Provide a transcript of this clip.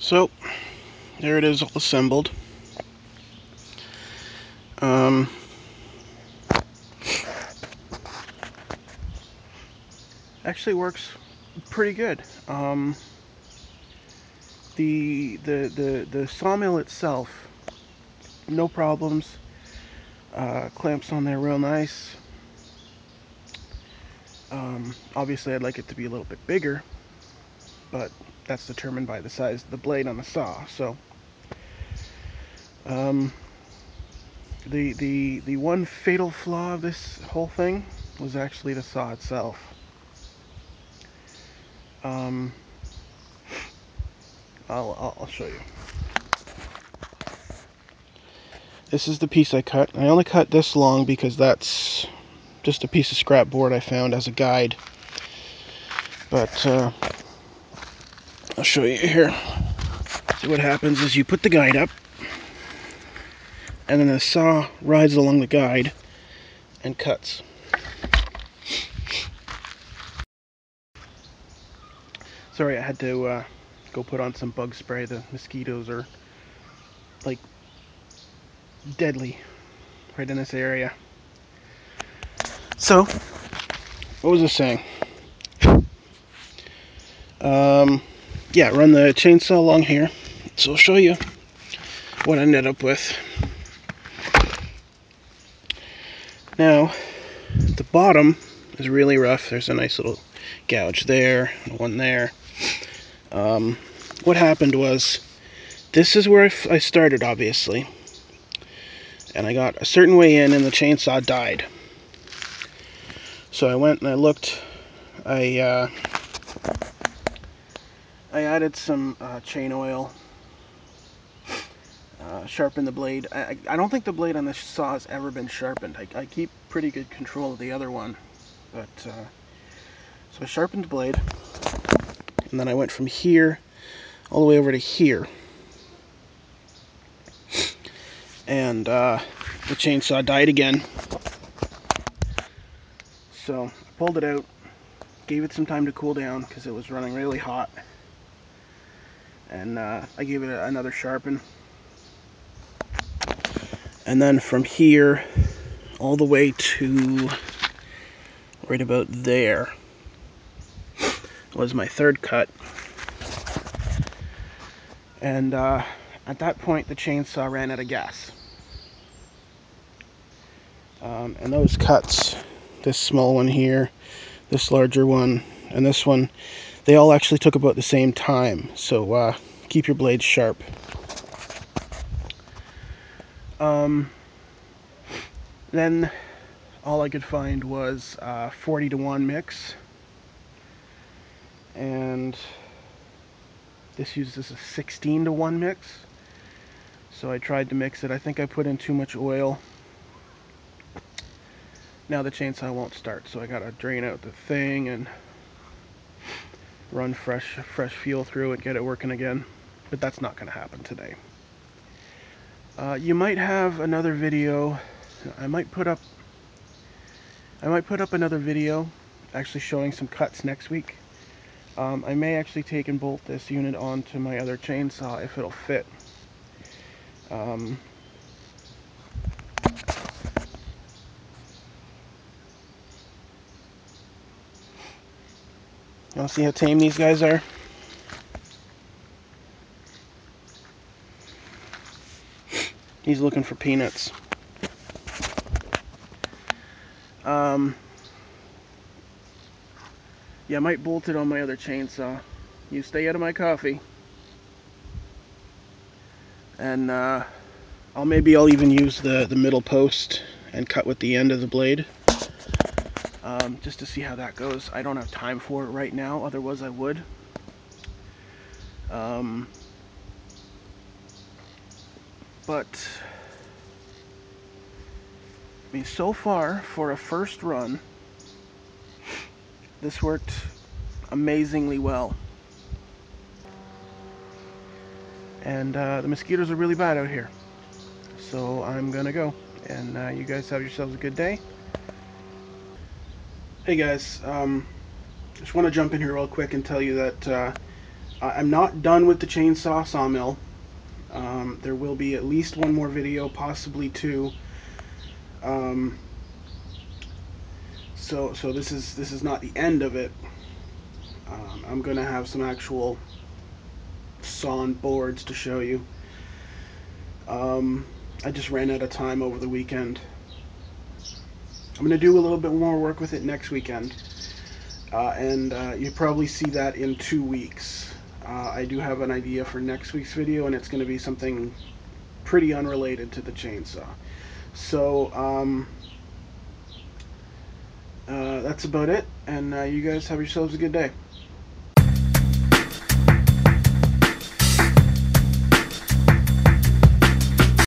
So, there it is all assembled. Actually works pretty good. The sawmill itself, no problems. Clamps on there real nice. Obviously I'd like it to be a little bit bigger, but that's determined by the size of the blade on the saw. So the one fatal flaw of this whole thing was actually the saw itself. I'll show you. This is the piece I cut. I only cut this long because that's just a piece of scrap board I found as a guide. But I'll show you here. So what happens is you put the guide up, and then the saw rides along the guide and cuts. Sorry, I had to go put on some bug spray. The mosquitoes are like deadly right in this area. So, what was I saying? Yeah, run the chainsaw along here. So I'll show you what I ended up with. Now, the bottom is really rough. There's a nice little gouge there, one there. What happened was, this is where I started, obviously. And I got a certain way in and the chainsaw died. So I went and I looked. I added some chain oil, sharpened the blade. I don't think the blade on this saw has ever been sharpened. I keep pretty good control of the other one. But so I sharpened the blade, and then I went from here all the way over to here. And the chainsaw died again. So I pulled it out, gave it some time to cool down because it was running really hot. And I gave it another sharpen. And then from here all the way to right about there was my third cut. And at that point the chainsaw ran out of gas. And those cuts, this small one here, this larger one, and this one, they all actually took about the same time. So keep your blades sharp. Then all I could find was 40-to-1 mix, and this uses a 16-to-1 mix. So I tried to mix it. I think I put in too much oil. Now the chainsaw won't start, so I gotta drain out the thing and run fresh fuel through it, get it working again. But that's not gonna happen today. You might have another video. I might put up another video actually showing some cuts next week. I may actually take and bolt this unit onto my other chainsaw if it'll fit. You want to see how tame these guys are? He's looking for peanuts. Yeah, I might bolt it on my other chainsaw. You stay out of my coffee. And I'll even use the middle post and cut with the end of the blade. Just to see how that goes. I don't have time for it right now, otherwise I would. But I mean, so far for a first run, this worked amazingly well. And the mosquitoes are really bad out here. So I'm gonna go. And you guys have yourselves a good day. Hey guys, just want to jump in here real quick and tell you that I'm not done with the chainsaw sawmill. There will be at least one more video, possibly two. Um, so this is not the end of it. I'm gonna have some actual sawn boards to show you. I just ran out of time over the weekend. I'm gonna do a little bit more work with it next weekend, and you probably see that in 2 weeks. I do have an idea for next week's video, and it's going to be something pretty unrelated to the chainsaw. So that's about it, and you guys have yourselves a good day.